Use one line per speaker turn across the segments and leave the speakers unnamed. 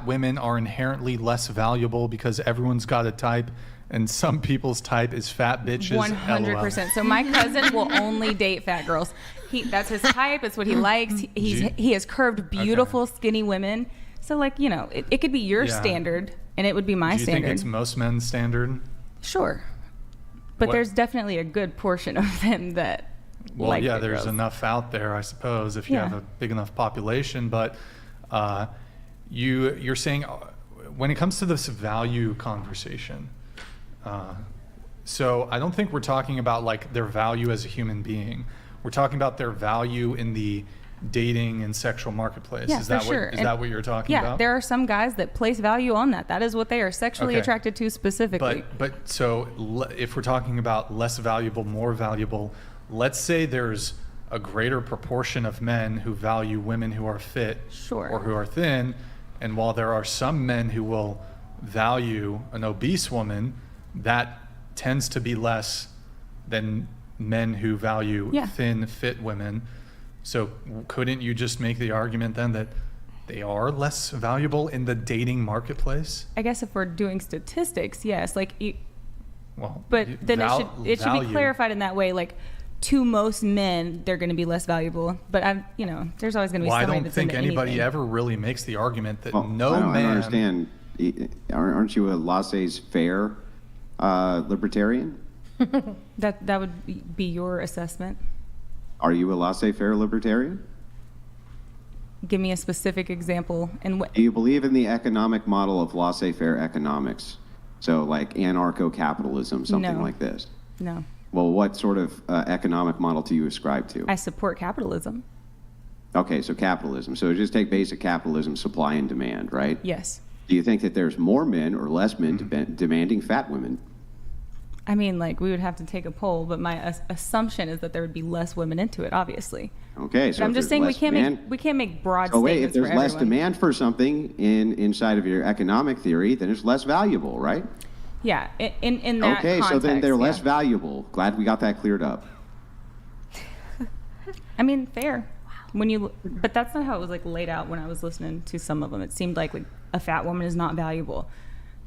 women are inherently less valuable because everyone's got a type and some people's type is fat bitches?
100%. So my cousin will only date fat girls. That's his type. It's what he likes. He has curved, beautiful, skinny women. So, like, you know, it could be your standard and it would be my standard.
Do you think it's most men's standard?
Sure. But there's definitely a good portion of them that like
there's
girls.
enough out there, I suppose, if you have a big enough population. But you're saying when it comes to this value conversation, so I don't think we're talking about like their value as a human being. We're talking about their value in the dating and sexual marketplace.
Yeah,
is that
for sure.
Is that what you're talking about?
Yeah, there are some guys that place value on that. That is what they are sexually attracted to specifically.
But so if we're talking about less valuable, more valuable, let's say there's a greater proportion of men who value women who are fit or who are thin, and while there are some men who will value an obese woman, that tends to be less than men who value thin, fit women. So couldn't you just make the argument then that they are less valuable in the dating marketplace?
I guess if we're doing statistics, yes. Like, but then it should be clarified in that way. Like, to most men, they're going to be less valuable. But there's always going to be somebody that's into anything.
I don't think anybody ever really makes the argument that man.
I don't understand. Aren't you a laissez-faire libertarian?
That would be your assessment.
Are you a laissez-faire libertarian?
Give me a specific example. And
do you believe in the economic model of laissez-faire economics? So like anarcho-capitalism, something like this?
No.
Well, what sort of economic model do you ascribe to?
I support capitalism.
Okay, so capitalism. So just take basic capitalism, supply and demand, right?
Yes.
Do you think that there's more men or less men demanding fat women?
I mean, like, we would have to take a poll, but my assumption is that there would be less women into it, obviously.
Okay, so
but I'm just saying we can't make broad statements.
Oh wait, if there's less demand for something inside of your economic theory, then it's less valuable, right?
Yeah, in that
okay,
context,
so then they're less valuable. Glad we got that cleared up.
I mean, fair. But that's not how it was like laid out when I was listening to some of them. It seemed like a fat woman is not valuable,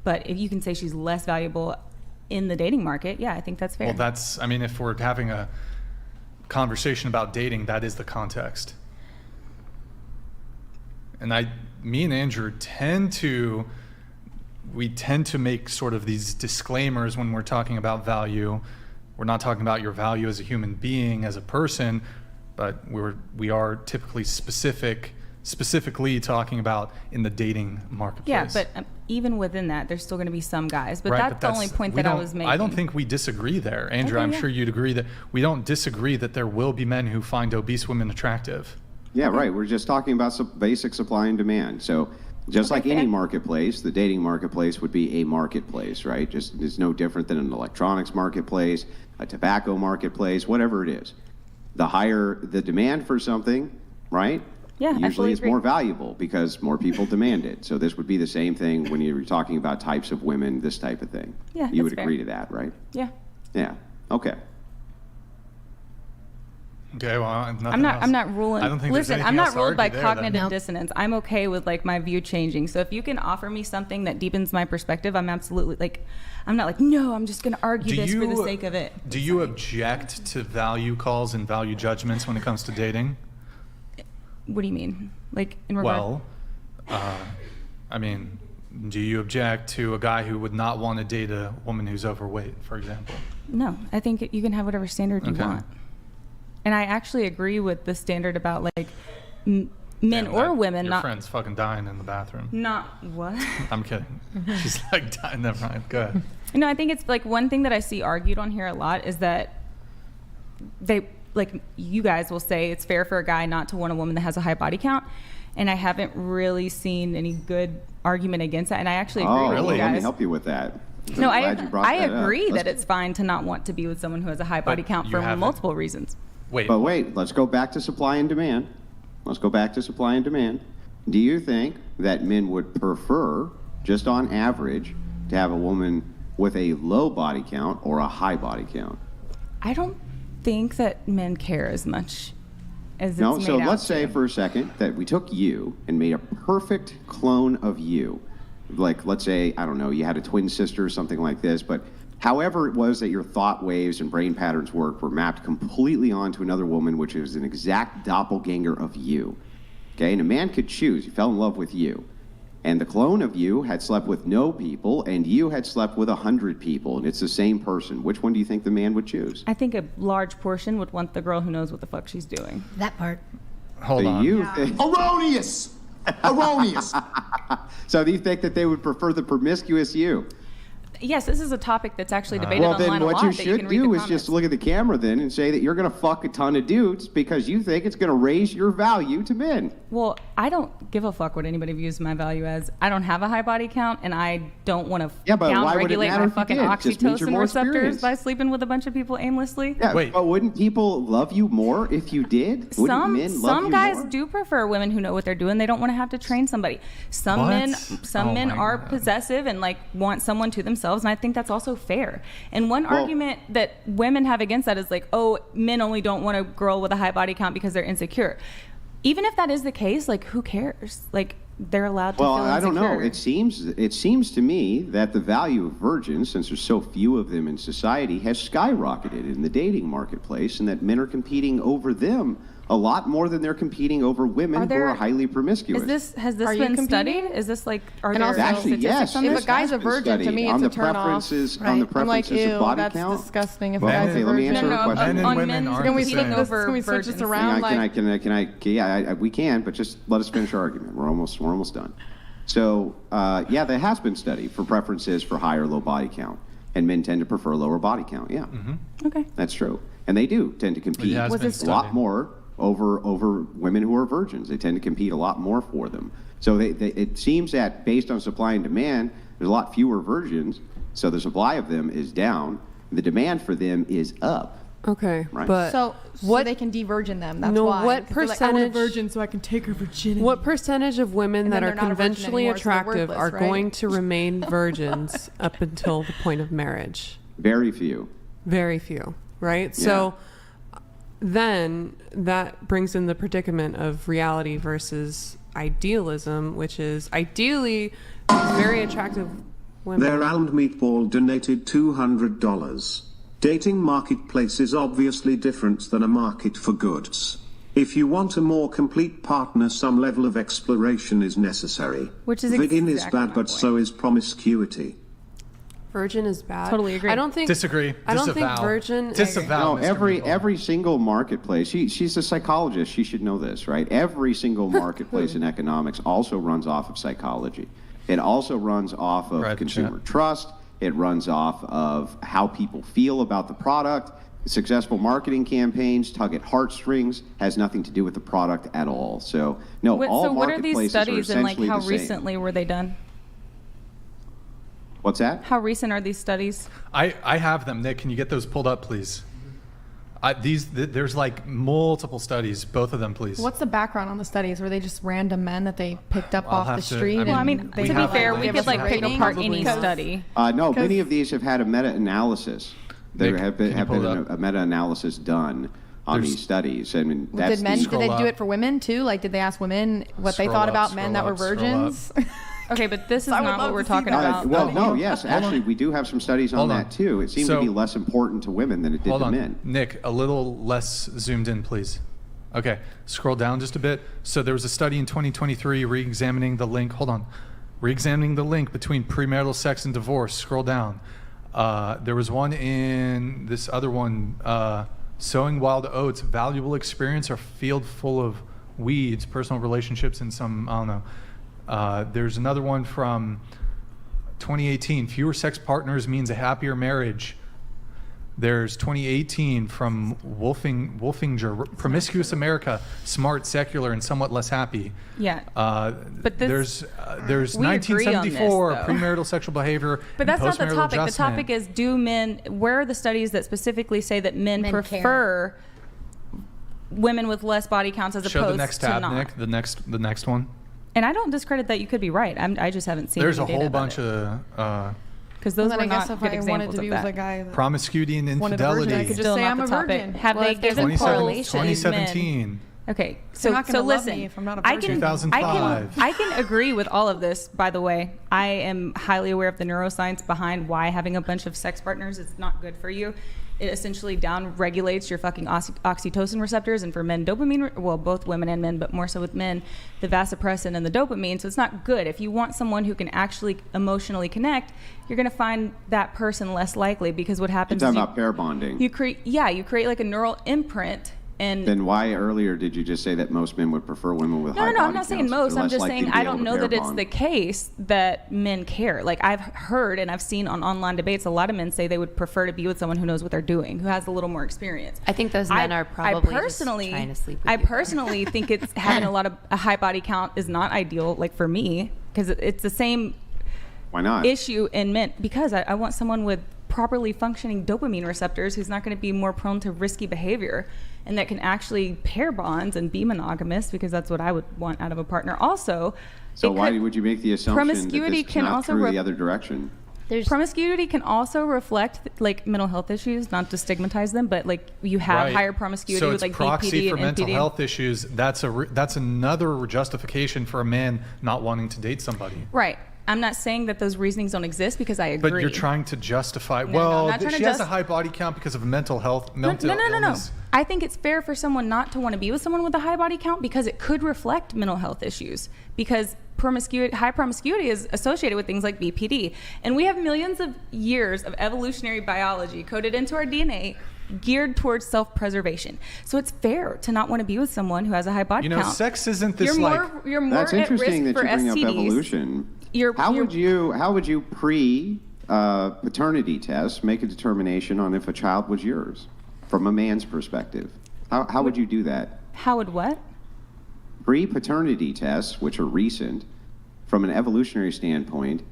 but if you can say she's less valuable in the dating market, I think that's fair.
Well, if we're having a conversation about dating, that is the context. And me and Andrew tend to make sort of these disclaimers when we're talking about value. We're not talking about your value as a human being, as a person, but we are typically specifically talking about in the dating marketplace.
Yeah, but even within that, there's still going to be some guys. But that's the only point that I was making.
I don't think we disagree there. Andrew, I'm sure you'd agree that we don't disagree that there will be men who find obese women attractive.
Yeah, right. We're just talking about some basic supply and demand. So just like any marketplace, the dating marketplace would be a marketplace, right? It's no different than an electronics marketplace, a tobacco marketplace, whatever it is. The higher the demand for something, right?
Yeah,
usually it's more valuable because more people demand it. So this would be the same thing when you're talking about types of women, this type of thing.
Yeah,
you would agree to that, right?
Yeah.
Yeah. Okay.
Okay. Well,
I'm not ruling.
I don't think
listen, I'm not ruled by cognitive
then.
dissonance. I'm okay with like my view changing. So if you can offer me something that deepens my perspective, I'm absolutely like, I'm not like, no, I'm just going to argue this for the sake of it.
Do you object to value calls and value judgments when it comes to dating?
What do you mean? Like in regard?
Well, do you object to a guy who would not want to date a woman who's overweight, for example?
No, I think you can have whatever standard you want. And I actually agree with the standard about like men or women.
Your friend's fucking dying in the bathroom.
Not what?
I'm kidding. She's like dying. Never mind. Go ahead.
No, I think it's like one thing that I see argued on here a lot is that you guys will say it's fair for a guy not to want a woman that has a high body count. And I haven't really seen any good argument against that. And I actually agree with you guys.
Let me help you with that.
No, I agree that it's fine to not want to be with someone who has a high body count for multiple reasons.
Wait, let's go back to supply and demand. Do you think that men would prefer, just on average, to have a woman with a low body count or a high body count?
I don't think that men care as much as
No,
it's
so
made out
let's say
to.
for a second that we took you and made a perfect clone of you. Like, let's say, I don't know, you had a twin sister or something like this, but however it was that your thought waves and brain patterns work were mapped completely onto another woman, which is an exact doppelganger of you. Okay, and a man could choose. He fell in love with you. And the clone of you had slept with no people, and you had slept with 100 people, and it's the same person. Which one do you think the man would choose?
I think a large portion would want the girl who knows what the fuck she's doing.
That part.
Hold
Do
on.
you
Yeah.
think-
Erroneous! Erroneous!
So do you think that they would prefer the promiscuous you?
Yes, this is a topic that's actually debated
Well,
online
then
a
what
lot.
you
that
should
can read
do
the
is just
comments.
look at the camera then and say that you're going to fuck a ton of dudes because you think it's going to raise your value to men.
Well, I don't give a fuck what anybody views my value as. I don't have a high body count, and I don't want to
Yeah, but why would it
down-regulate
matter
my
if you
fucking
did? It just means you're
oxytocin
more
receptors
experienced.
by sleeping with a bunch of people aimlessly.
Yeah,
Wait.
but wouldn't people love you more if you did? Wouldn't men love
Some
you
guys
more?
do prefer women who know what they're doing. They don't want to have to train somebody. Some
What?
men
Oh
men
my
are
God.
possessive and like want someone to themselves, and I think that's also fair. And one
Well-
argument that women have against that is like, oh, men only don't want a girl with a high body count because they're insecure. Even if that is the case, like who cares? Like they're allowed to
Well,
feel
I don't
insecure.
know. It seems to me that the value of virgins, since there's so few of them in society, has skyrocketed in the dating marketplace, and that men are competing over them a lot more than they're competing over women who
there-
are highly promiscuous.
Has this
Are you
been
competing?
studied? Is this like are
And
there
also-
Actually,
statistics
yes.
on
If
this?
a guy's a
has been
virgin, to
studied
me,
on
it's
the
a turn off.
preferences-
Right?
on the
I'm like,
preferences of
ew,
body
that's
count.
disgusting. If
Well,
a guy's
okay,
a
let me
virgin.
answer
No,
a
no,
question.
Men and
on
women
men's
aren't
Can we
the
flip
same.
this?
over
Can we switch this
virgins.
around?
Yeah, we can, but just let us finish our argument. We're almost done. So, yeah, there has been study for preferences for high or low body count, and men tend to prefer lower body count. Yeah,
Okay.
that's true, and they do tend to compete
has
Was
been
this
a lot
studied.
more over women who are virgins. They tend to compete a lot more for them. So it seems that based on supply and demand, there's a lot fewer virgins, so the supply of them is down. The demand for them is up.
Okay,
Right.
but
So
what
they can de-virgin them. That's
No,
why.
what
'Cause they're like, I want a
percentage-
virgin so I can take her virginity.
what percentage of women
And
that
then
are
they're not a virgin
conventionally
anymore, so they're
attractive
worthless,
are
right?
going to remain virgins up until the point of marriage?
Very few.
Very few, right? So then that brings in the predicament of reality versus idealism, which is ideally these very attractive women.
Their round meatball donated $200. Dating marketplace is obviously different than a market for goods. If you want a more complete partner, some level of exploration is necessary.
Which is
Virgin is
exactly
bad,
my
but
point.
so is promiscuity.
Virgin is bad.
Totally agree.
I don't think.
Disagree.
I don't think
Disavow.
virgin.
Disavow.
No,
Mr.
every
Meatball.
single marketplace. She's a psychologist. She should know this, right? Every single marketplace in economics also runs off of psychology. It also runs off of
Right,
consumer
chat.
trust. It runs off of how people feel about the product. Successful marketing campaigns tug at heartstrings, has nothing to do with the product at all. So no, all
So what are these
marketplaces
studies and like
essentially
how
the same.
recently were they done?
What's that?
How recent are these studies?
I have them. Nick, can you get those pulled up, please? There's like multiple studies. Both of them, please.
What's the background on the studies? Were they just random men that they picked up
I'll
off
have
the
to-
street?
I
Well, I
and
mean,
they
to be
have
fair,
the
we
links.
could like
We have
pick
the
apart
links.
any
Because-
study.
No,
Because-
many of these have had a meta-analysis. There
Nick,
have been,
can you pull it up?
a meta-analysis done on
There's-
these studies. I mean, that's
Did men? Did
Scroll
they do
up.
it for women too? Like, did they ask women what they
Scroll
thought
up,
about men that
scroll
were
up, scroll
virgins?
Okay, but this is
I would
not
love
what we're
to see
talking
that.
about.
well, no, yes, actually, we do have some studies on
Hold on.
that too. It seemed
So-
to be less important to women than it did
Hold
to
on,
men.
Nick, a little less zoomed in, please. Okay, scroll down just a bit. So there was a study in 2023 re-examining the link. Hold on, re-examining the link between premarital sex and divorce. Scroll down. There was one in this other one, sowing wild oats, valuable experience or field full of weeds, personal relationships and some, I don't know. There's another one from 2018, fewer sex partners means a happier marriage. There's 2018 from Wolfinger, Promiscuous America, smart, secular, and somewhat less happy.
Yeah.
But
this-
there's
we agree on this,
1974
though.
premarital sexual behavior.
But that's
and
not the
postmarital
topic. The
adjustment.
topic is where are the studies that specifically say that men
Men
prefer women with less body counts as
Show
opposed
the next
to
tab,
not?
Nick. The next one.
And I don't discredit that you could be right. I just haven't seen
There's a
any data
whole
about
bunch
it.
of
Because those
then
were
I guess
not
if
good
I wanted
examples
to
of
be
that.
with a guy that
promiscuity and
wanted a virgin,
infidelity.
I could just
Still
say
not
I'm
the
a
topic.
virgin.
Have
Well,
they
if there's
given
27
correlations?
2017.
Okay,
They're not gonna love
listen.
me if I'm not a
I
virgin.
can
2005.
I can agree with all of this. By the way, I am highly aware of the neuroscience behind why having a bunch of sex partners is not good for you. It essentially down regulates your fucking oxytocin receptors, and for men, dopamine. Well, both women and men, but more so with men, the vasopressin and the dopamine. So it's not good. If you want someone who can actually emotionally connect, you're going to find that person less likely, because what happens
You're
is
talking about pair bonding.
you create like a neural imprint. And
Then why earlier did you just say that most men would prefer women with high
no,
body
I'm not saying
counts if
most.
they're
I'm
less
just
likely
saying
to be
I
able
don't
to
know
pair
that it's
bond?
the case that men care. Like, I've heard and I've seen on online debates, a lot of men say they would prefer to be with someone who knows what they're doing, who has a little more experience.
I think those men are probably just trying to sleep with
I
you.
personally think it's having a high body count is not ideal, like for me, because it's the same
Why not?
issue in men, because I want someone with properly functioning dopamine receptors who's not going to be more prone to risky behavior, and that can actually pair bonds and be monogamous, because that's what I would want out of a partner. Also,
So why would you make the assumption
promiscuity
that this
can
not
also
through the other direction?
promiscuity can also reflect like mental health issues, not to stigmatize them, but like you have
Right.
higher promiscuity
So
with
it's
like
proxy
BPD
for
and
mental
NPD.
health issues. That's another justification for a man not wanting to date somebody.
Right. I'm not saying that those reasonings don't exist, because I agree.
But you're trying to justify.
No,
well,
I'm not trying to
she has a high body count because of mental health. Mental
No.
illness.
I think it's fair for someone not to want to be with someone with a high body count, because it could reflect mental health issues. Because high promiscuity is associated with things like BPD, and we have millions of years of evolutionary biology coded into our DNA, geared towards self-preservation. So it's fair to not want to be with someone who has a high body count.
Sex isn't this
You're more
That's
at
interesting
risk
that
for
you bring
STDs.
up evolution.
You're-
How would you pre paternity test make a determination on if a child was yours from a man's perspective? How would you do that?
How would what?
Pre-paternity tests, which are recent, from an evolutionary standpoint,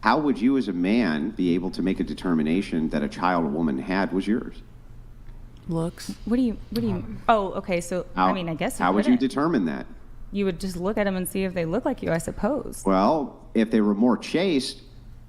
how would you as a man be able to make a determination that a child a woman had was yours?
Looks.
What do you? Oh, okay. So I mean, I guess.
How would you
couldn't.
determine that?
You would just look at them and see if they look like you, I suppose.
Well, if they were more chaste,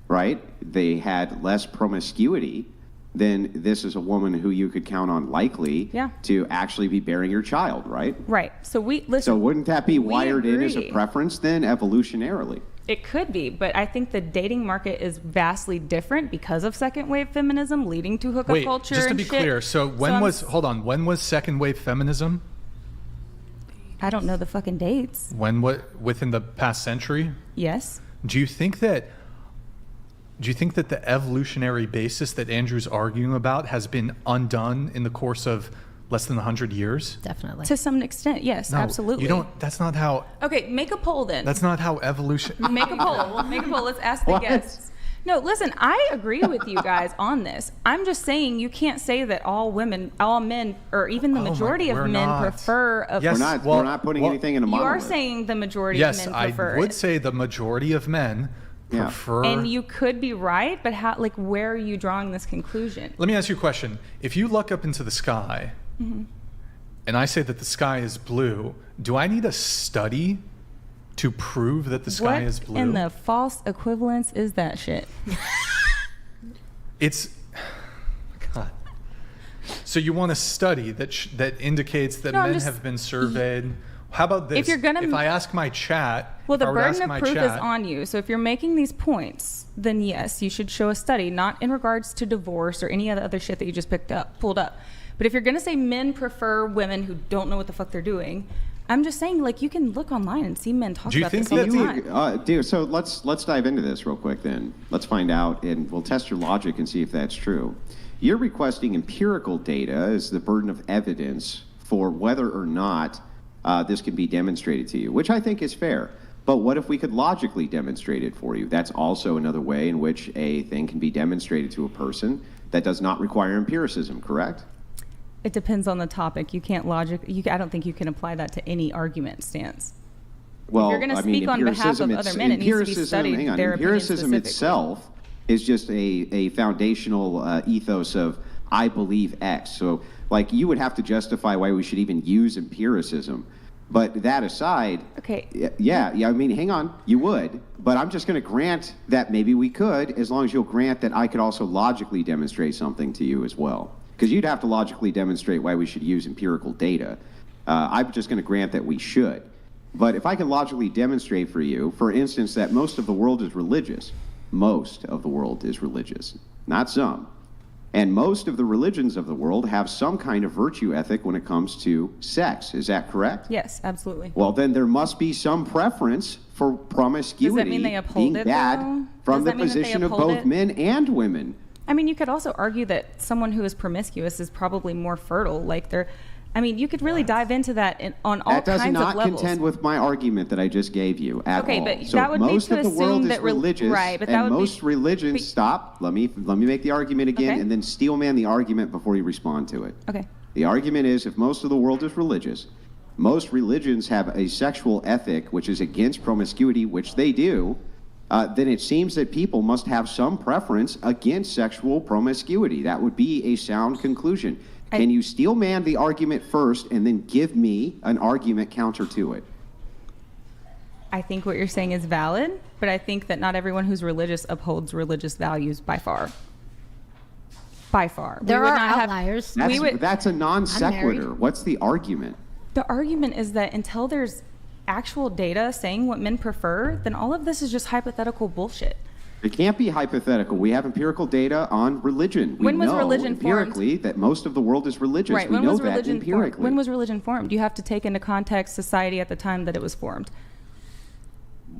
right, they had less promiscuity, then this is a woman who you could count on likely
Yeah.
to actually be bearing your child, right?
Right. So listen.
So wouldn't that be
we
wired in as a
agree.
preference then, evolutionarily?
It could be, but I think the dating market is vastly different because of second wave feminism leading to hookup
Wait,
culture.
just to
and
be
shit.
clear. So when was second wave feminism?
I don't know the fucking dates.
Within the past century?
Yes.
Do you think that the evolutionary basis that Andrew's arguing about has been undone in the course of less than 100 years?
Definitely.
To some extent, yes,
No,
absolutely.
You don't. That's not how.
Okay, make a poll then.
That's not how evolution.
Make a poll. Make a poll. Let's ask the
What?
guests. No, listen, I agree with you guys on this. I'm just saying you can't say that all men, or even the majority of
we're
men
not.
prefer.
Yes,
We're not putting anything in a
You
monolith.
are saying the majority
Yes,
of men prefer
I would
it.
say the majority of men
Yeah.
prefer.
And you could be right, but how? Like, where are you drawing this conclusion?
Let me ask you a question. If you look up into the sky, and I say that the sky is blue, do I need a study to prove that the sky is blue?
What in the false equivalence is that shit?
It's God. So you want a study that indicates that
No, I'm
men
just-
have been surveyed? How about this?
If you're gonna-
if I ask my chat,
Well,
if
the
I were to
burden
ask
of
my
proof is
chat-
on you. So if you're making these points, then yes, you should show a study, not in regards to divorce or any other shit that you just pulled up. But if you're going to say men prefer women who don't know what the fuck they're doing, I'm just saying, like, you can look online and see men talk
Do you
about
think
this all
that
the time.
Dude, so let's dive into this real quick then. Let's find out, and we'll test your logic and see if that's true. You're requesting empirical data as the burden of evidence for whether or not this can be demonstrated to you, which I think is fair. But what if we could logically demonstrate it for you? That's also another way in which a thing can be demonstrated to a person that does not require empiricism, correct?
It depends on the topic. You can't I don't think you can apply that to any argument stance.
Well,
you're gonna
I mean,
speak on behalf of
empiricism,
other men, it needs to be
empiricism,
studied,
hang on,
their opinion
empiricism
specifically.
itself is just a foundational ethos of I believe X. So, like, you would have to justify why we should even use empiricism. But that aside,
Okay.
yeah, I mean, hang on, you would. But I'm just going to grant that maybe we could, as long as you'll grant that I could also logically demonstrate something to you as well. Because you'd have to logically demonstrate why we should use empirical data. I'm just going to grant that we should. But if I can logically demonstrate for you, for instance, that most of the world is religious, most of the world is religious, not some. And most of the religions of the world have some kind of virtue ethic when it comes to sex. Is that correct?
Yes, absolutely.
Well, then there must be some preference for promiscuity
Does that mean they uphold
being
it,
bad
though?
from
Does
the
that mean that they
position of
uphold
both
it?
men and women.
I mean, you could also argue that someone who is promiscuous is probably more fertile. Like you could really dive into that on all
That does
kinds
not
of levels.
contend with my argument that I just gave you at
Okay,
all.
but
So
that would be
most
to
of the world
assume
is
that
religious,
right, but that
and
would be-
most religions. Stop. Let me make the argument again,
Okay.
and then steelman the argument before you respond to it.
Okay.
The argument is, if most of the world is religious, most religions have a sexual ethic which is against promiscuity, which they do. Then it seems that people must have some preference against sexual promiscuity. That would be a sound conclusion. Can you steelman the argument first and then give me an argument counter to it?
I think what you're saying is valid, but I think that not everyone who's religious upholds religious values by far. By far.
There are outliers.
That's a non sequitur. What's the argument?
The argument is that until there's actual data saying what men prefer, then all of this is just hypothetical bullshit.
It can't be hypothetical. We have empirical data on religion. We
When was
know
religion
empirically
formed?
that most of the world is religious.
Right.
We
When
know
was
that
religion
empirically.
formed? When was religion formed? You have to take into context society at the time that it was formed.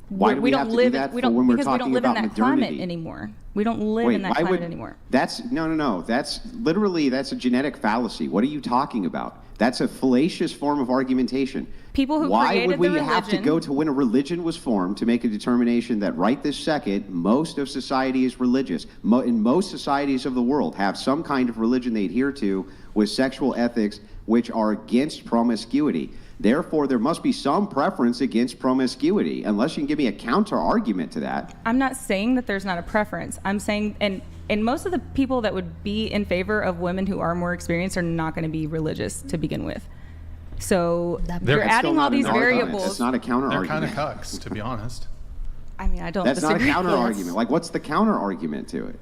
Why do we have to do that
we don't,
when we're
because we don't
talking
live in
about
that climate
modernity?
anymore. We don't live in that climate anymore.
That's no. That's literally that's a genetic fallacy. What are you talking about? That's a fallacious form of argumentation.
People who
Why
created
would we
the
have to
religion-
go to when a religion was formed to make a determination that right this second most of society is religious? In most societies of the world have some kind of religion they adhere to with sexual ethics which are against promiscuity. Therefore, there must be some preference against promiscuity, unless you can give me a counter argument to that.
I'm not saying that there's not a preference. I'm saying, and most of the people that would be in favor of women who are more experienced are not going to be religious to begin with. So you're adding all these variables.
That's not a counter
They're
argument.
kind of cucks, to be honest.
I mean, I don't
That's not a
disagree.
counter argument. Like, what's the counter argument to it?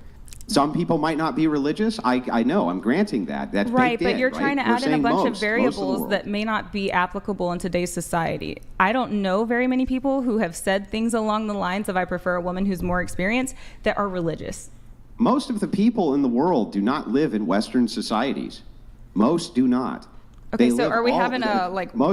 Some people might not be religious. I know. I'm granting that. That's
Right,
baked
but
in,
you're
right?
trying to
We're
add in a
saying
bunch of
most of the
variables
world.
that may not be applicable in today's society. I don't know very many people who have said things along the lines of I prefer a woman who's more experienced that are religious.
Most of the people in the world do not live in Western societies. Most do not.
Okay,
They
so
live
are we
all-
having a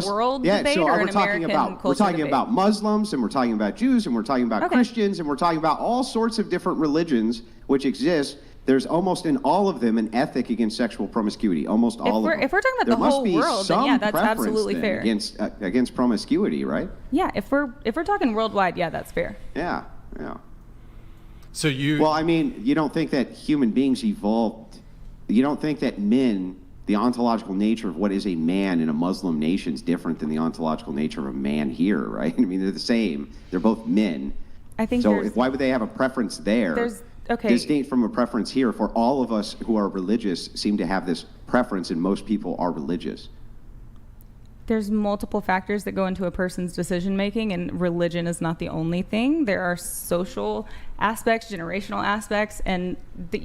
world debate
so
or
we're
an
talking
American
about,
culture
We're talking
debate?
about Muslims, and we're talking about Jews, and we're talking about
Okay.
Christians, and we're talking about all sorts of different religions which exist. There's almost in all of them an ethic against sexual promiscuity. Almost all of them.
If we're talking about
There
the
must
whole
be
world, then
some
yeah, that's
preference
absolutely
then
fair.
against promiscuity, right?
Yeah, if we're talking worldwide, yeah, that's fair.
Yeah.
So
Well, I mean, you don't think that human beings evolved? You don't think that men, the ontological nature of what is a man in a Muslim nation is different than the ontological nature of a man here, right? I mean, they're the same. They're both men.
I think
So why would they have a preference there? Distinct from a preference here, for all of us who are religious seem to have this preference, and most people are religious.
There's multiple factors that go into a person's decision making, and religion is not the only thing. There are social aspects, generational aspects, and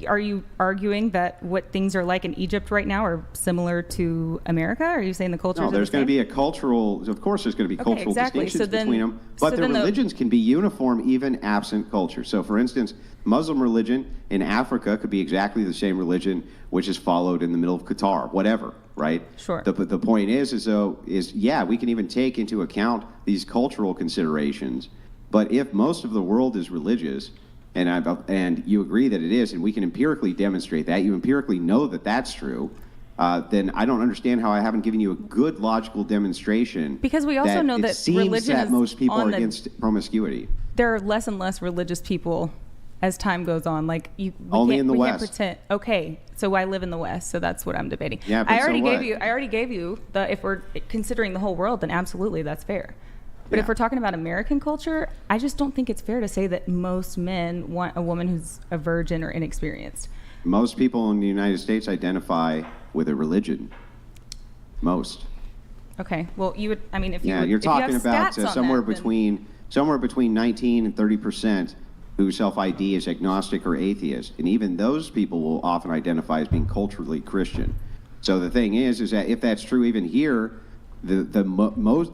are you arguing that what things are like in Egypt right now are similar to America? Are you saying the cultures
No,
are
there's
the
going to
same?
be a cultural, of course there's going to be cultural
exactly.
distinctions
So then-
between them,
so
but the
then the-
religions can be uniform even absent culture. So for instance, Muslim religion in Africa could be exactly the same religion which is followed in the middle of Qatar, whatever, right?
Sure.
The point is yeah, we can even take into account these cultural considerations, but if most of the world is religious, and you agree that it is, and we can empirically demonstrate that, you empirically know that that's true, then I don't understand how I haven't given you a good logical demonstration.
Because we also know that
it seems
religion
that
is
most people
on
are
the-
against promiscuity.
There are less and less religious people as time goes on. Like
Only in the
we
West.
Can't pretend. Okay, so I live in the West, so that's what I'm debating.
Yeah, but
I
so
already
what?
gave you the, if we're considering the whole world, then absolutely that's fair. But if
Yeah.
we're talking about American culture, I just don't think it's fair to say that most men want a woman who's a virgin or inexperienced.
Most people in the United States identify with a religion. Most.
Okay, well, you would. I mean, if you
Yeah,
would,
you're
if you have
talking about
stats on
somewhere
that, then-
between 19 and 30% who self-ID as agnostic or atheist, and even those people will often identify as being culturally Christian. So the thing is that if that's true even here, the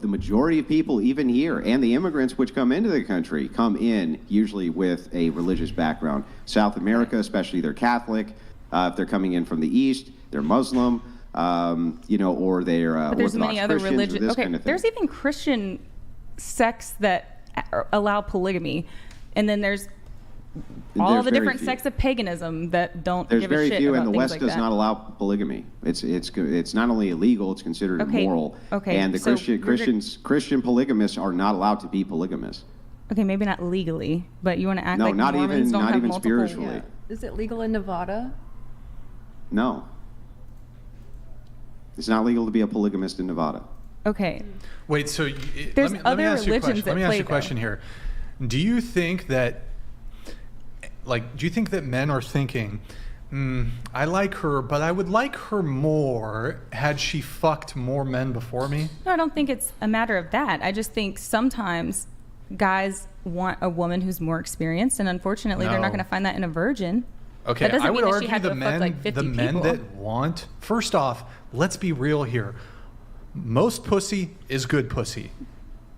majority of people, even here, and the immigrants which come into the country, come in usually with a religious background. South America, especially, they're Catholic. If they're coming in from the East, they're Muslim, or they're
but there's
Orthodox
many other
Christians,
religions.
or this
Okay,
kind of thing.
there's even Christian sects that allow polygamy, and then there's all the different sects of paganism that don't
There's
give a
very
shit
few,
about
and the
things
West
like
does
that.
not allow polygamy. It's not only illegal; it's considered immoral.
Okay,
And the
so
Christian polygamists are not allowed to be polygamous.
Okay, maybe not legally, but you want to act
No,
like
not
Mormons
even
don't
not
have
even
multiple.
spiritually.
Is it legal in Nevada?
No, it's not legal to be a polygamist in Nevada.
Okay.
Wait, so
There's
let me
other
ask you a
religions
question. Let
that
me ask
play
you a question here. Do you think that men are thinking, I like her, but I would like her more had she fucked more men before me?
No, I don't think it's a matter of that. I just think sometimes guys want a woman who's more experienced, and unfortunately, they're not going to find that in a virgin.
Okay,
That doesn't
I
mean
would
that she
argue
had to
the
have fucked
men,
like 50
the men
people.
that want. First off, let's be real here. Most pussy is good pussy.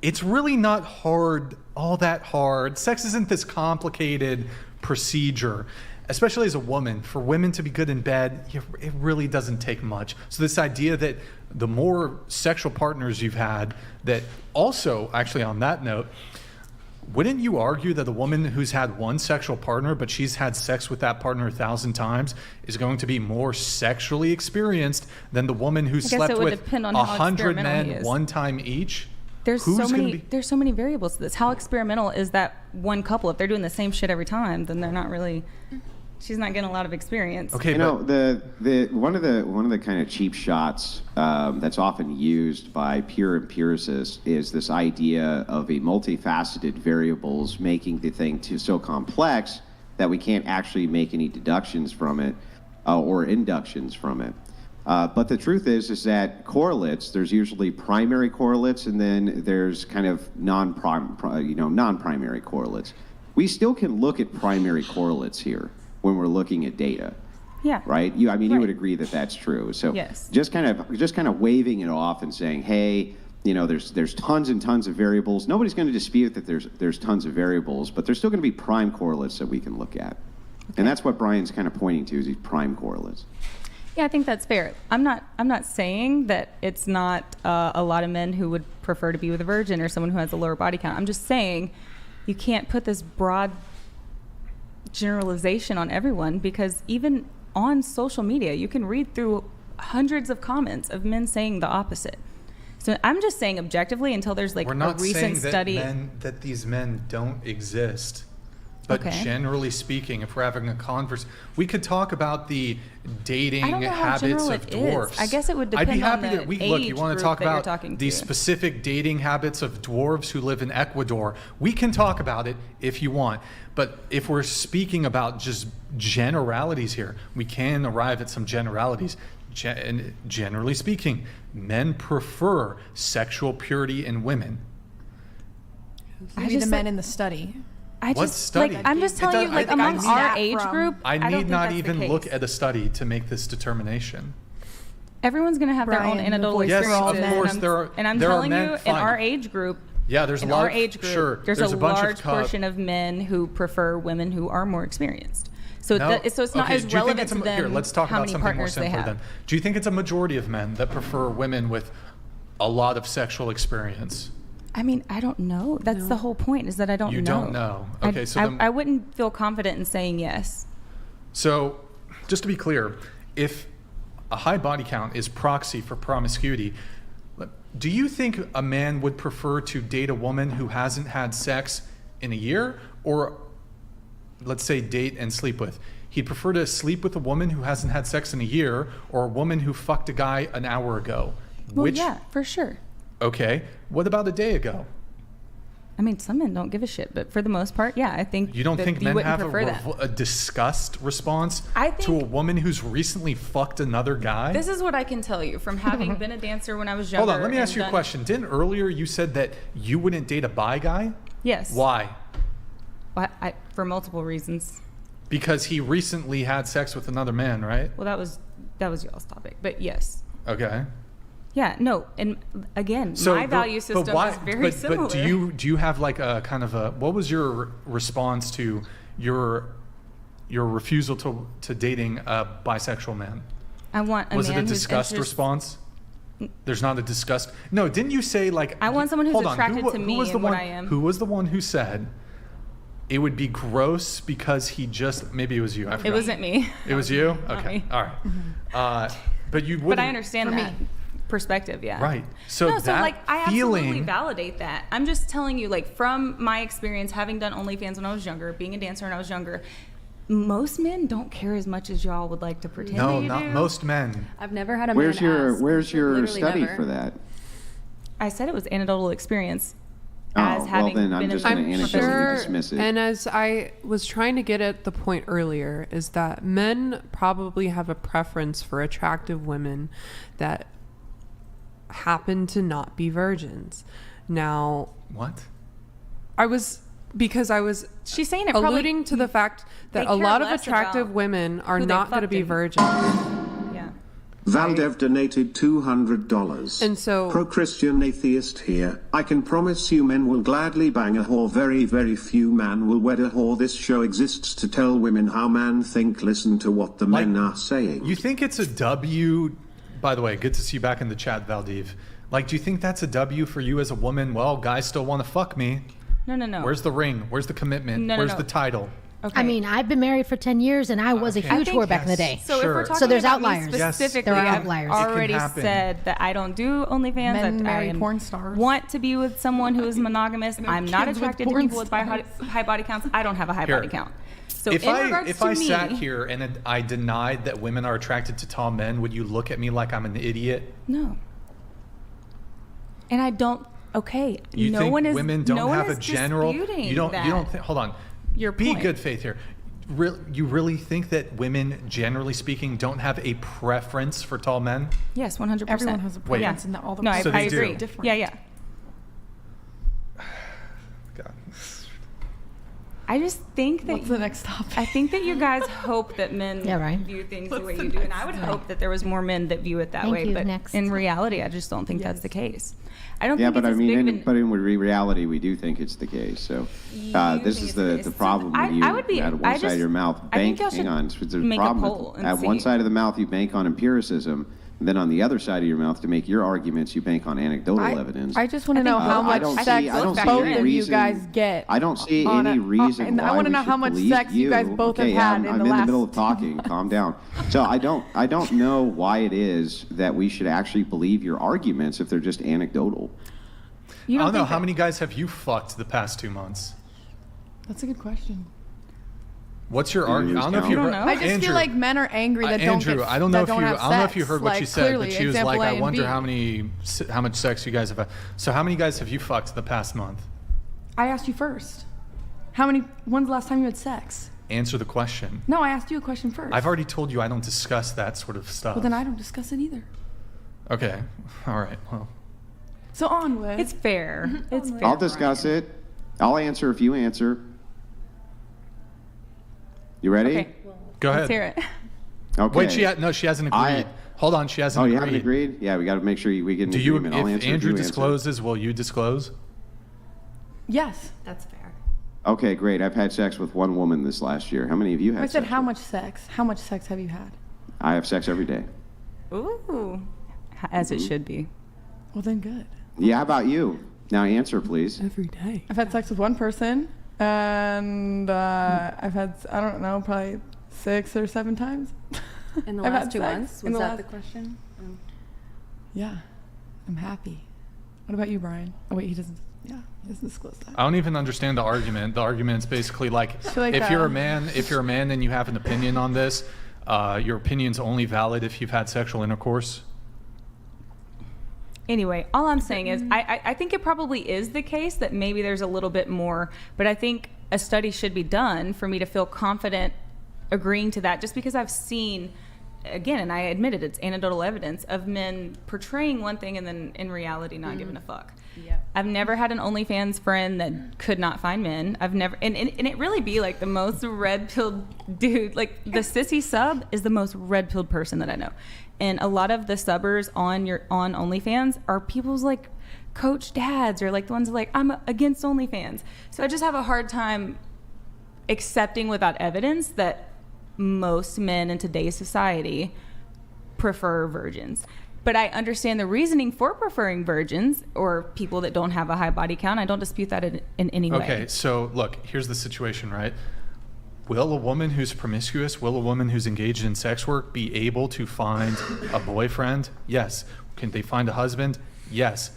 It's really not all that hard. Sex isn't this complicated procedure, especially as a woman. For women to be good in bed, it really doesn't take much. So this idea that the more sexual partners you've had, that also, actually on that note, wouldn't you argue that a woman who's had one sexual partner, but she's had sex with that partner 1,000 times, is going to be more sexually experienced than the woman who slept with 100 men one time each?
There's so many variables to this. How experimental is that one couple? If they're doing the same shit every time, then they're not really. She's not getting a lot of experience.
Okay, the one of the kind of cheap shots that's often used by pure empiricists is this idea of a multifaceted variables making the thing so complex that we can't actually make any deductions from it or inductions from it. But the truth is that correlates, there's usually primary correlates, and then there's kind of non-primary correlates. We still can look at primary correlates here when we're looking at data.
Yeah.
Right? You would agree that that's true. So
yes.
just kind of waving it off and saying, hey, there's tons and tons of variables. Nobody's going to dispute that there's tons of variables, but there's still going to be prime correlates that we can look at. Okay. And that's what Brian's kind of pointing to, is these prime correlates.
Yeah, I think that's fair. I'm not saying that it's not a lot of men who would prefer to be with a virgin or someone who has a lower body count. I'm just saying you can't put this broad generalization on everyone, because even on social media, you can read through hundreds of comments of men saying the opposite. So I'm just saying objectively, until there's like a recent study.
We're not saying that these men don't exist. But generally speaking, if we're having a conversation, we could talk about the dating habits of dwarfs.
I guess it would depend on the
look, you want to talk about the specific dating habits of dwarves who live in Ecuador. We can talk about it if you want. But if we're speaking about just generalities here, we can arrive at some generalities. And generally speaking, men prefer sexual purity in women.
Maybe the men in the study.
What study?
I'm just telling you, among our age group,
I need not even look at a study to make this determination.
Everyone's going to have their own anecdotal experiences.
Yes, of course, there are.
And I'm telling you, in our age group, there's a large portion of men who prefer women who are more experienced. So it's not as relevant to them.
Here, let's talk about something more simpler then. Do you think it's a majority of men that prefer women with a lot of sexual experience?
I mean, I don't know. That's the whole point, is that I don't know.
You don't know. Okay,
I wouldn't feel confident in saying yes.
So, just to be clear, if a high body count is proxy for promiscuity, do you think a man would prefer to date a woman who hasn't had sex in a year, or let's say date and sleep with? He'd prefer to sleep with a woman who hasn't had sex in a year, or a woman who fucked a guy an hour ago?
Well, yeah, for sure.
Okay. What about a day ago?
I mean, some men don't give a shit, but for the most part, yeah, I think
you don't think men have
a
disgust response to a woman who's recently fucked another guy?
This is what I can tell you from having been a dancer when I was younger.
Hold on, let me ask you a question. Didn't earlier you said that you wouldn't date a bi guy?
Yes.
Why?
For multiple reasons.
Because he recently had sex with another man, right?
Well, that was y'all's topic, but yes.
Okay.
Yeah, no, and again, my value system is very similar.
But do you have like a kind of a, what was your response to your refusal to dating a bisexual man?
I want a
was
man
it a disgust response? There's not a disgust. No, didn't you say like?
I want someone who's attracted to me and what I am.
Who was the one who said it would be gross because he just, maybe it was you. I forgot.
It wasn't me.
It was you?
Not
Okay.
me.
All right. But you wouldn't.
But I understand that perspective, yeah.
Right. So
I
feeling,
absolutely validate that. I'm just telling you, like, from my experience, having done OnlyFans when I was younger, being a dancer when I was younger, most men don't care as much as y'all would like to pretend.
No,
they do.
not most men.
I've never had a
Where's
man ask.
Where's your
Literally
study
never.
for that?
I said it was anecdotal experience.
Oh, well then I'm just going to anecdotally dismiss it.
And as I was trying to get at the point earlier, is that men probably have a preference for attractive women that happen to not be virgins. Now,
what?
Because I was
she's saying it
alluding to the fact that a lot of attractive women are not going to be virgins.
Yeah.
Valdev donated $200.
And so,
pro-Christian atheist here. I can promise you men will gladly bang a whore. Very, very few man will wed a whore. This show exists to tell women how men think. Listen to what the men are saying.
You think it's a W? By the way, good to see you back in the chat, Valdiv. Like, do you think that's a W for you as a woman? Well, guys still want to fuck me.
No.
Where's the ring? Where's the commitment? Where's the title?
Okay.
I mean, I've been married for 10 years, and I was a huge whore back in the day.
So if we're talking
so there's
about
outliers.
me specifically,
there are
I've
outliers.
already said that I don't do OnlyFans.
Men
that
marry
I
porn stars.
want to be with someone who is monogamous. I'm not attracted to people with high body counts. I don't have a high body count. So
if I
me,
sat here and I denied that women are attracted to tall men, would you look at me like I'm an idiot?
No. And I don't. Okay.
You
no
think
one is.
women don't
no
have
one
a
is
general?
disputing
You don't
that.
think? Hold on.
Your
Be
point.
good faith here. You really think that women, generally speaking, don't have a preference for tall men?
Yes, 100%.
Everyone has a preference in that all the
No,
So
I
they do.
agree.
different.
Yeah.
God.
I just think that
What's the next topic?
I think that you guys hope that men
right.
view things the way you do, and I would hope that there was more men that view it that
Thank
way.
you.
But
Next.
in reality, I just don't think that's the case. I don't.
Yeah,
think
but
it's
I
as
mean,
big of
but in reality, we do think it's the case. So this is the problem when you at one side of your mouth bank. Hang on, there's a problem. At one side of the mouth, you bank on empiricism. And then on the other side of your mouth, to make your arguments, you bank on anecdotal evidence.
I just want to know how much sex both of you guys get.
I don't see any reason why
I want to know how much sex you guys both have had in the last.
I'm in the middle of talking. Calm down. So I don't know why it is that we should actually believe your arguments if they're just anecdotal.
I don't know. How many guys have you fucked the past 2 months?
That's a good question.
What's your argument? I don't know if you heard.
I just feel like men are angry that
Andrew,
don't get
I don't know if you.
have
I don't know if you
sex.
heard what
Like,
she said,
clearly,
but she was
example
like,
A
"I
and
wonder
B.
how much sex you guys have had." So, how many guys have you fucked the past month?
I asked you first. When's the last time you had sex?
Answer the question.
No, I asked you a question first.
I've already told you I don't discuss that sort of stuff.
Well, then I don't discuss it either.
Okay. All right. Well.
So onward.
It's fair. It's fair.
I'll discuss it. I'll answer if you answer. You ready?
Okay.
Go ahead.
Let's hear it.
Okay.
Wait, she hasn't agreed. Hold on, she hasn't agreed.
You haven't agreed? Yeah, we got to make sure we get an agreement. I'll
If
answer
Andrew
you answer.
discloses, will you disclose?
Yes.
That's fair.
Okay, great. I've had sex with one woman this last year. How many of you had
I said
sex
how
with?
much sex? How much sex have you had?
I have sex every day.
Ooh. As it should be.
Well, then good.
Yeah, how about you? Now answer, please.
Every day.
I've had sex with one person, and I've had, I don't know, probably 6 or 7 times.
In the
I've
last
had
2
sex
months?
in
Was
the
that the
last-
question?
Yeah. I'm happy. What about you, Brian? Oh, wait, he doesn't disclose that.
I don't even understand the argument. The argument's basically like,
like
if you're a man and you have an opinion on this, your opinion's only valid if you've had sexual intercourse.
Anyway, all I'm saying is I think it probably is the case that maybe there's a little bit more, but I think a study should be done for me to feel confident agreeing to that, just because I've seen again, and I admit it, it's anecdotal evidence of men portraying one thing and then in reality not giving a fuck.
Yeah.
I've never had an OnlyFans friend that could not find men. I've never, and it really be like the most red-pilled dude. Like the sissy sub is the most red-pilled person that I know. And a lot of the subbers on OnlyFans are people's like coach dads or like the ones like, I'm against OnlyFans. So I just have a hard time accepting without evidence that most men in today's society prefer virgins. But I understand the reasoning for preferring virgins or people that don't have a high body count. I don't dispute that in any way.
Okay, so look, here's the situation, right? Will a woman who's promiscuous, will a woman who's engaged in sex work be able to find a boyfriend? Yes. Can they find a husband? Yes.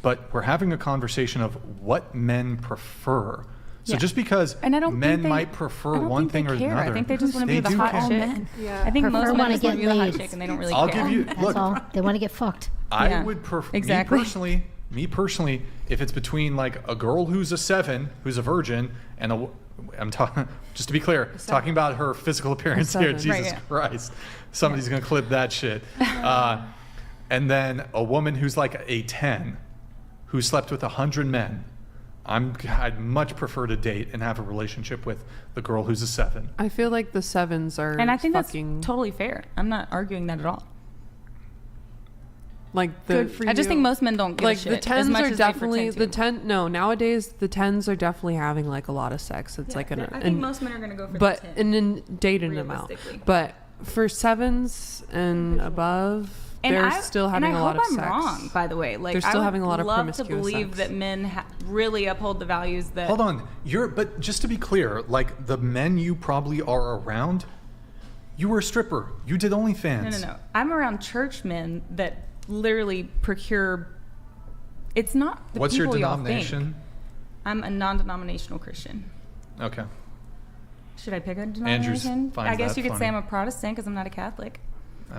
But we're having a conversation of what men prefer. So just because men might prefer one thing or another,
I think they just want to be the hot chick.
Yeah.
I think most men
want to
just want
get
to be the hot
laid.
chick and they don't really
I'll
care.
give you,
That's
look,
all. They want to get fucked.
I would prefer,
exactly.
me personally, if it's between like a girl who's a 7, who's a virgin, and I'm talking, just to be clear, talking about her physical appearance here, Jesus Christ. Somebody's going to clip that shit. And then a woman who's like a 10, who slept with 100 men. I'd much prefer to date and have a relationship with the girl who's a 7.
I feel like the 7s are
and I think
fucking...
that's totally fair. I'm not arguing that at all.
Like the,
good for you. I just think most men don't give
like
a shit.
The 10s are definitely nowadays the 10s are definitely having like a lot of sex. It's like
I think most men are going to go for
but
the 10.
and then dating them out. But for 7s and above, they're still having a lot of sex.
I hope I'm wrong, by the way. Like,
they're still having a lot of
promiscuous sex. I would love to believe
sex.
that men really uphold the values that...
Hold on. But just to be clear, like the men you probably are around, you were a stripper. You did OnlyFans.
No. I'm around church men that literally procure... It's not the
What's your
people y'all
denomination?
think. I'm a non-denominational Christian.
Okay.
Should I pick a denomination?
Andrews finds
I guess
that
you could
funny.
say I'm a Protestant because I'm not a Catholic.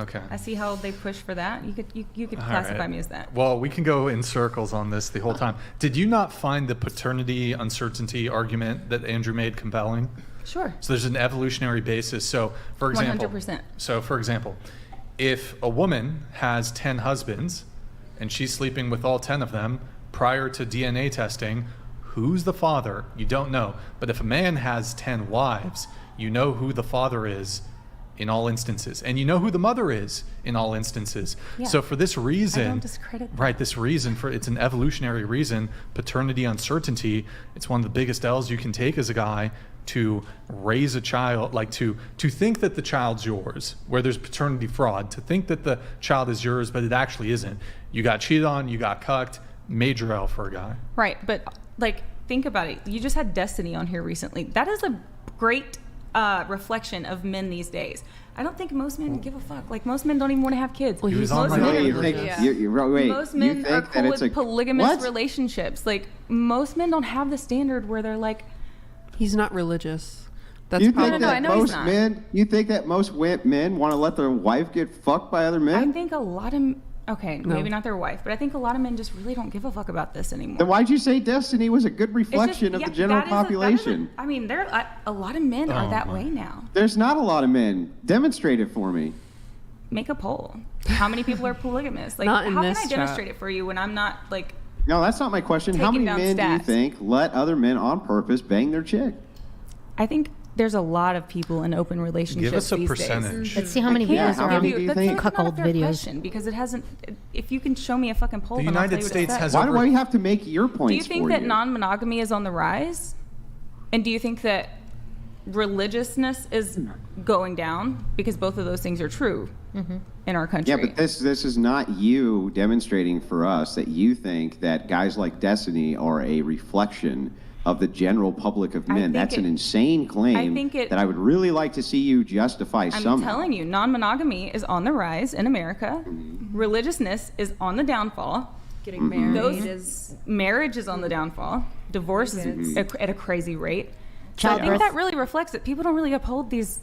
Okay.
I see how they push for that. You could classify me as that.
Well, we can go in circles on this the whole time. Did you not find the paternity uncertainty argument that Andrew made compelling?
Sure.
So there's an evolutionary basis. So for example,
100%.
So for example, if a woman has 10 husbands and she's sleeping with all 10 of them prior to DNA testing, who's the father? You don't know. But if a man has 10 wives, you know who the father is in all instances. And you know who the mother is in all instances. Yeah. So for this reason,
I don't discredit that.
Right, this reason, it's an evolutionary reason, paternity uncertainty, it's one of the biggest L's you can take as a guy to raise a child, like to think that the child's yours, where there's paternity fraud, to think that the child is yours, but it actually isn't. You got cheated on, you got cucked, major L for a guy.
Right, but like, think about it. You just had Destiny on here recently. That is a great reflection of men these days. I don't think most men give a fuck. Like, most men don't even want to have kids.
Well,
most men are cool with polygamous relationships. Like, most men don't have the standard where they're like,
he's not religious. That's
you
probably
think that most men. You think that most men want to let their wife get fucked by other men?
I think a lot of maybe not their wife, but I think a lot of men just really don't give a fuck about this anymore.
Then why'd you say Destiny was a good reflection of the general population?
I mean, a lot of men are that way now.
There's not a lot of men. Demonstrate it for me.
Make a poll. How many people are polygamous? Like,
not
how can I demonstrate it for you when I'm not like?
No, that's not my question. How many men do you think let other men on purpose bang their chick?
I think there's a lot of people in open relationships.
Give us a
these
percentage.
Days.
Let's see how many videos are on cuckold videos.
Question, because it hasn't. If you can show me a fucking poll,
the
then
United
I'll tell you
States
what it
has.
says.
Why do I have to make your points?
Do you think that non-monogamy is on the rise? And do you think that religiousness is going down? Because both of those things are true in our country.
Yeah, but this is not you demonstrating for us that you think that guys like Destiny are a reflection of the general public of men. That's an insane claim that I would really like to see you justify somehow.
I'm telling you, non-monogamy is on the rise in America. Religiousness is on the downfall.
Getting married
marriage is on the downfall. Divorce is at a crazy rate. So
Childbirth.
I think that really reflects that people don't really uphold these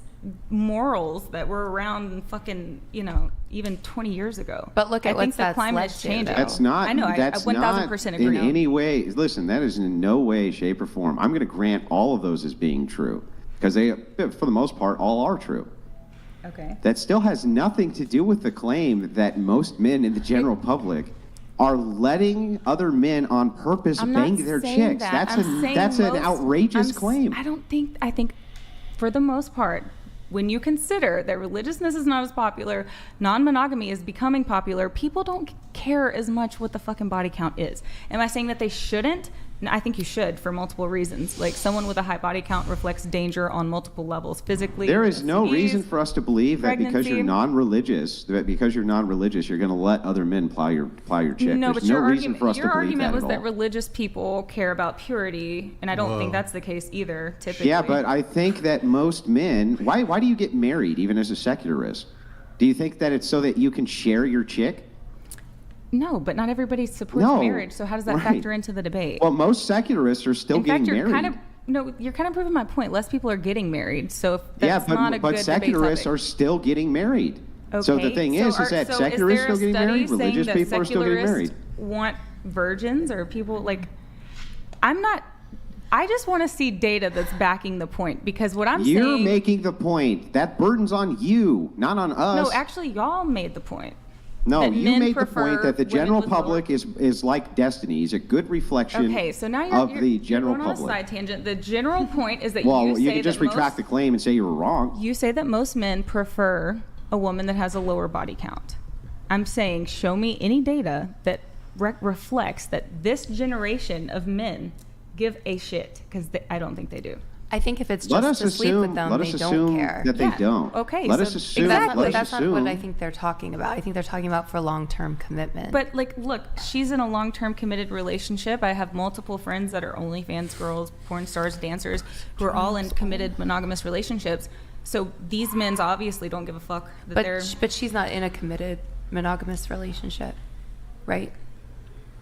morals that were around fucking, even 20 years ago.
But look at
what's the climate is changing.
That's not.
I know.
That's
I 1000% agree.
In any way. Listen, that is in no way, shape, or form. I'm going to grant all of those as being true because they, for the most part, all are true.
Okay.
That still has nothing to do with the claim that most men in the general public are letting other men on purpose bang their chicks. That's an outrageous claim.
I think for the most part, when you consider that religiousness is not as popular, non-monogamy is becoming popular, people don't care as much what the fucking body count is. Am I saying that they shouldn't? I think you should for multiple reasons. Like, someone with a high body count reflects danger on multiple levels, physically.
There is no reason for us to believe that because you're non-religious, you're going to let other men plow your chick.
No,
There's
but
no
your
reason for us
your
to believe
argument
that
was
at
that
all.
religious people care about purity, and I don't think that's the case either, typically.
Yeah, but I think that most men, why do you get married even as a secularist? Do you think that it's so that you can share your chick?
No, but not everybody supports marriage, so how does that factor into the debate?
Well, most secularists are still getting married.
You're kind of proving my point. Less people are getting married, so if that's not a good
but secularists are still getting married.
Okay.
So the thing is that secularists are still getting married, religious people are still getting married.
Want virgins or people like? I just want to see data that's backing the point, because what I'm saying.
You're making the point. That burden's on you, not on us.
No, actually, y'all made the point.
No, you made the point that the general public is like destiny. He's a good reflection of the general
public.
public.
On a side tangent. The general point is that
you can just retract the claim and say you were wrong.
You say that most men prefer a woman that has a lower body count. I'm saying, show me any data that reflects that this generation of men give a shit, because I don't think they do.
I think if it's just to sleep with them, they don't care.
That they don't.
Okay.
Let us assume.
Exactly. That's not what I think they're talking about. I think they're talking about for long-term commitment.
But look, she's in a long-term committed relationship. I have multiple friends that are OnlyFans girls, porn stars, dancers, who are all in committed monogamous relationships. So these men obviously don't give a fuck that they're.
But she's not in a committed monogamous relationship, right?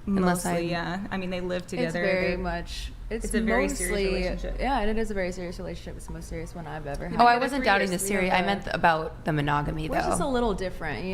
Mostly, yeah. I mean, they live together.
It's very much. It's
a very serious relationship.
Yeah, and it is a very serious relationship. It's the most serious one I've ever had.
Oh, I wasn't doubting the serious. I meant about the monogamy, though.
It's just a little different,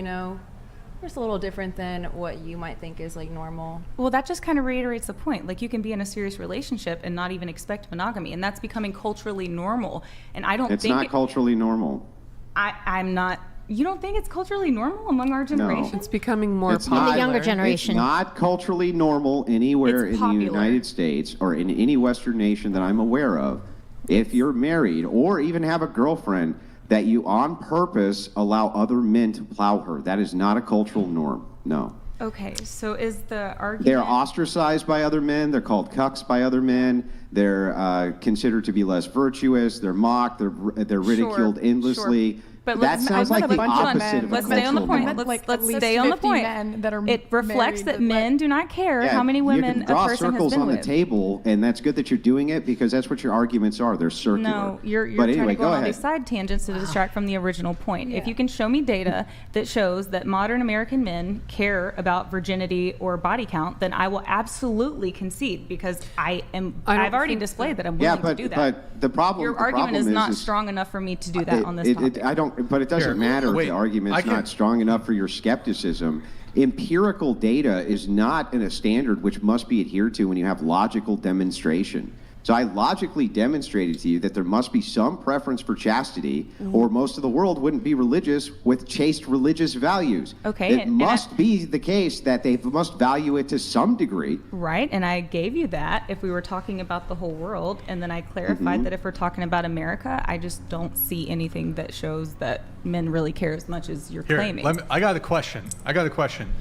Just a little different than what you might think is like normal.
Well, that just kind of reiterates the point. Like, you can be in a serious relationship and not even expect monogamy, and that's becoming culturally normal. And I don't think
it's not culturally normal.
I'm not. You don't think it's culturally normal among our generation?
No. It's becoming more popular.
In the younger generation.
It's not culturally normal anywhere in the United States or in any Western nation that I'm aware of. If you're married or even have a girlfriend, that you on purpose allow other men to plow her. That is not a cultural norm. No.
Okay, so is the argument...
They're ostracized by other men. They're called cucks by other men. They're considered to be less virtuous. They're mocked. They're ridiculed endlessly.
Sure. But that sounds like the opposite of a cultural norm. Let's stay on the point. Let's stay on the point. It reflects that men do not care how many women a person has been with.
You can draw circles on the table, and that's good that you're doing it, because that's what your arguments are. They're circular.
No, you're trying to go on all these side tangents to distract from the original point. If you can show me data that shows that modern American men care about virginity or body count, then I will absolutely concede, because I've already displayed that I'm willing to do that.
But the problem,
your argument is not strong enough for me to do that on this topic.
But it doesn't matter if the argument's not strong enough for your skepticism. Empirical data is not in a standard which must be adhered to when you have logical demonstration. So I logically demonstrated to you that there must be some preference for chastity, or most of the world wouldn't be religious with chaste religious values.
Okay.
It must be the case that they must value it to some degree.
Right, and I gave you that if we were talking about the whole world, and then I clarified that if we're talking about America, I just don't see anything that shows that men really care as much as you're claiming.
I got a question.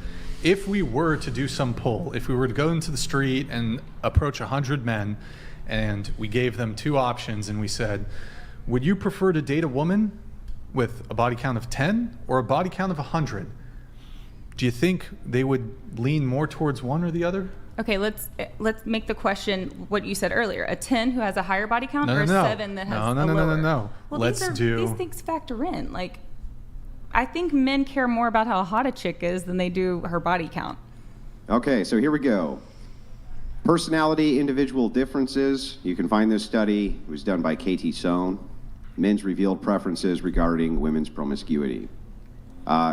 If we were to do some poll, if we were to go into the street and approach 100 men, and we gave them two options, and we said, would you prefer to date a woman with a body count of 10 or a body count of 100? Do you think they would lean more towards one or the other?
Okay, let's make the question what you said earlier: a 10 who has a higher body count, or a 7 that has a lower?
No.
Well,
these
things factor in. Like, I think men care more about how hot a chick is than they do her body count.
Okay, so here we go. Personality, individual differences. You can find this study. It was done by K.T. Sohn. Men's revealed preferences regarding women's promiscuity.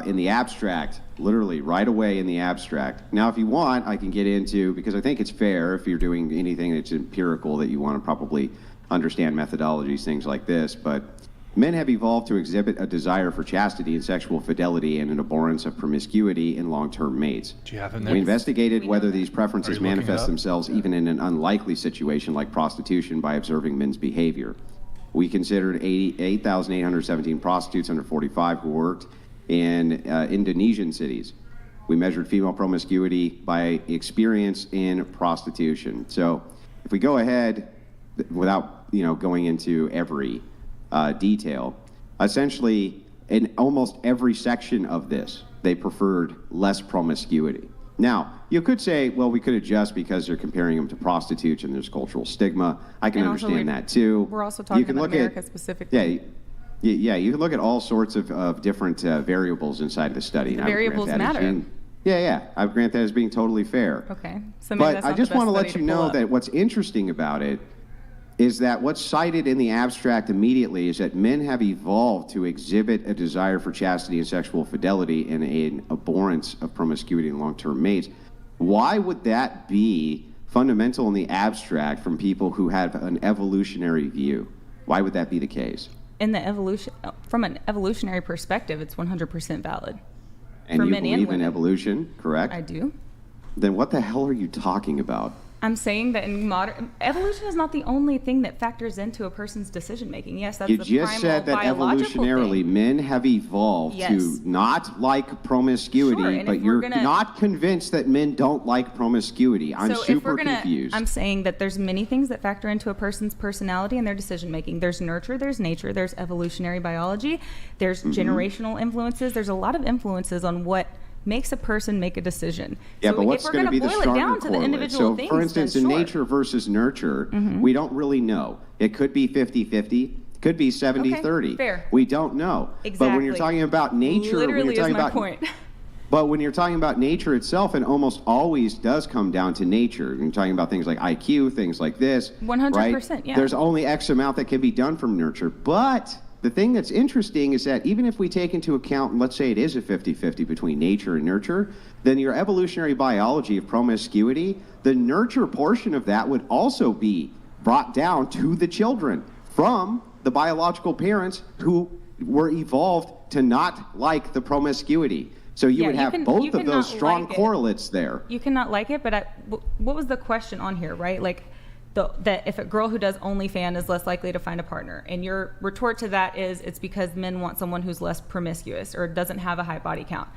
In the abstract, literally right away in the abstract. Now, if you want, I can get into, because I think it's fair if you're doing anything that's empirical that you want to probably understand methodologies, things like this. But Men have evolved to exhibit a desire for chastity and sexual fidelity and an abhorrence of promiscuity in long-term mates.
Do you have
We investigated whether these preferences manifest themselves even in an unlikely situation like prostitution by observing men's behavior. We considered 8,817 prostitutes under 45 who worked in Indonesian cities. We measured female promiscuity by experience in prostitution. So if we go ahead, without going into every detail, essentially in almost every section of this, they preferred less promiscuity. Now, you could say, well, we could adjust because they're comparing them to prostitutes and there's cultural stigma. I can understand that too.
We're also talking about America specifically.
Yeah, you can look at all sorts of different variables inside the study.
The variables matter.
I grant that as being totally fair.
Okay. So maybe
but
that's
I
not
just
the best
want to
study
let you
pull
know
up.
that what's interesting about it is that what's cited in the abstract immediately is that men have evolved to exhibit a desire for chastity and sexual fidelity and an abhorrence of promiscuity in long-term mates. Why would that be fundamental in the abstract from people who have an evolutionary view? Why would that be the case?
From an evolutionary perspective, it's 100% valid.
And you believe in evolution, correct?
I do.
Then what the hell are you talking about?
I'm saying that in modern evolution is not the only thing that factors into a person's decision making. Yes, that's the primal
You just said that evolutionarily men have evolved to not like promiscuity, but you're not convinced that men don't like promiscuity. I'm super confused.
I'm saying that there's many things that factor into a person's personality and their decision making. There's nurture, there's nature, there's evolutionary biology, there's generational influences. There's a lot of influences on what makes a person make a decision.
Yeah,
so
but what's going to be the stronger correlate? So,
things,
for instance, in nature versus nurture, we don't really know. It could be 50-50, could be 70-30.
Fair.
We don't know.
Exactly.
But when you're talking about nature,
literally is my point.
But when you're talking about nature itself, it almost always does come down to nature. You're talking about things like IQ, things like this.
100%,
right?
yeah.
There's only X amount that can be done from nurture. But the thing that's interesting is that even if we take into account, let's say it is a 50-50 between nature and nurture, then your evolutionary biology of promiscuity, the nurture portion of that would also be brought down to the children from the biological parents who were evolved to not like the promiscuity. So you would have both of those strong correlates there.
You cannot like it, but what was the question on here, right? Like, that if a girl who does OnlyFans is less likely to find a partner, and your retort to that is it's because men want someone who's less promiscuous or doesn't have a high body count.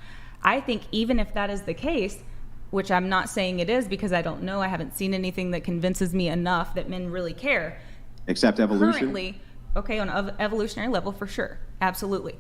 I think even if that is the case, which I'm not saying it is because I don't know, I haven't seen anything that convinces me enough that men really care.
Except evolution?
Currently, okay, on an evolutionary level for sure, absolutely.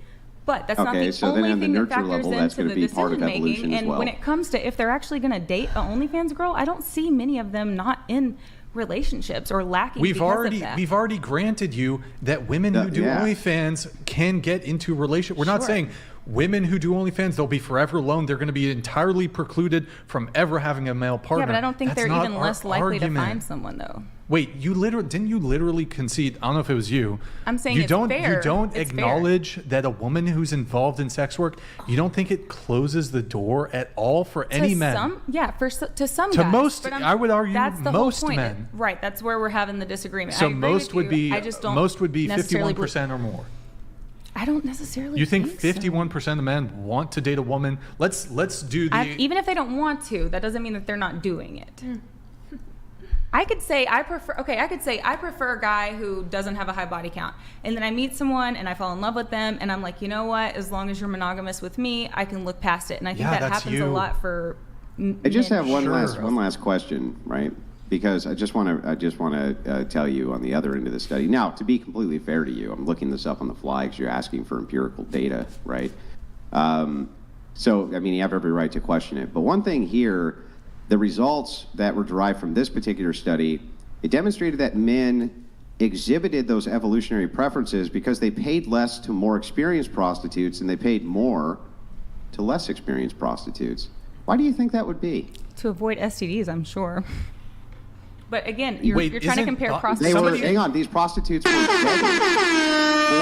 But that's not
Okay,
the
so
only
then on the
thing that
nurture
factors
level, that's
into
going to
the
be part of
decision
evolution
making.
as
And
well.
when it comes to if they're actually going to date an OnlyFans girl, I don't see many of them not in relationships or lacking
we've
because of that.
already granted you that women who do OnlyFans can get into relationship. We're not saying women who do OnlyFans, they'll be forever alone. They're going to be entirely precluded from ever having a male partner.
Yeah, but I don't think
That's
they're
not
even
our
less likely
argument.
to find someone though.
Wait, didn't you literally concede? I don't know if it was you.
I'm saying
you
it's
don't
fair.
you don't
It's
acknowledge that a woman who's involved in sex work, you don't think it closes the door at all for any men.
To some
To
guys,
most,
but
I would argue
that's the
most
whole point.
men.
Right, that's where we're having the disagreement.
So
I agree
most
with
would
you.
be
I just don't
most would be
necessarily
51% or more.
I don't necessarily.
You think
so.
51% of men want to date a woman? Let's do the.
Even if they don't want to, that doesn't mean that they're not doing it. I could say I prefer a guy who doesn't have a high body count, and then I meet someone and I fall in love with them, and I'm like, you know what? As long as you're monogamous with me, I can look past it. And I think that happens a lot for.
I just have one last question, right? Because I just want to tell you on the other end of the study. Now, to be completely fair to you, I'm looking this up on the fly because you're asking for empirical data, right? So, I mean, you have every right to question it. But one thing here, the results that were derived from this particular study, it demonstrated that men exhibited those evolutionary preferences because they paid less to more experienced prostitutes and they paid more to less experienced prostitutes. Why do you think that would be?
To avoid STDs, I'm sure. But again, you're trying to compare prostitutes.
Hang on, these prostitutes were begging for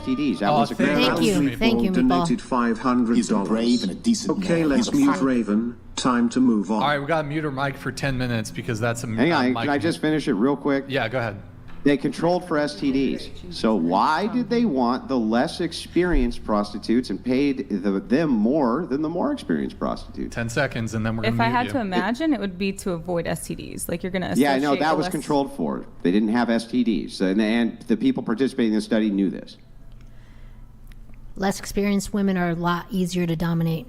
STDs. That was a great
Thank you,
donated
Meatball.
$500.
He's a brave and a decent
Okay,
man.
let's mute Raven. Time to move on.
All right, we got to mute her mic for 10 minutes because that's a
Hang on,
mic.
can I just finish it real quick?
Yeah, go ahead.
They controlled for STDs. So why did they want the less experienced prostitutes and paid them more than the more experienced prostitutes?
10 seconds, and then we're going to
If I had to imagine, it would be to avoid STDs. Like you're going to
Yeah, I know that was controlled for. They didn't have STDs, and the people participating in the study knew this.
Less experienced women are a lot easier to dominate.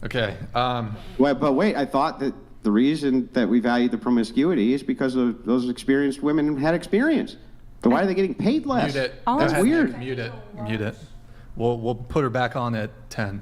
Okay.
But wait, I thought that the reason that we valued the promiscuity is because of those experienced women had experience. So why are they getting paid less?
Mute it.
That's weird.
Mute it. We'll put her back on at 10.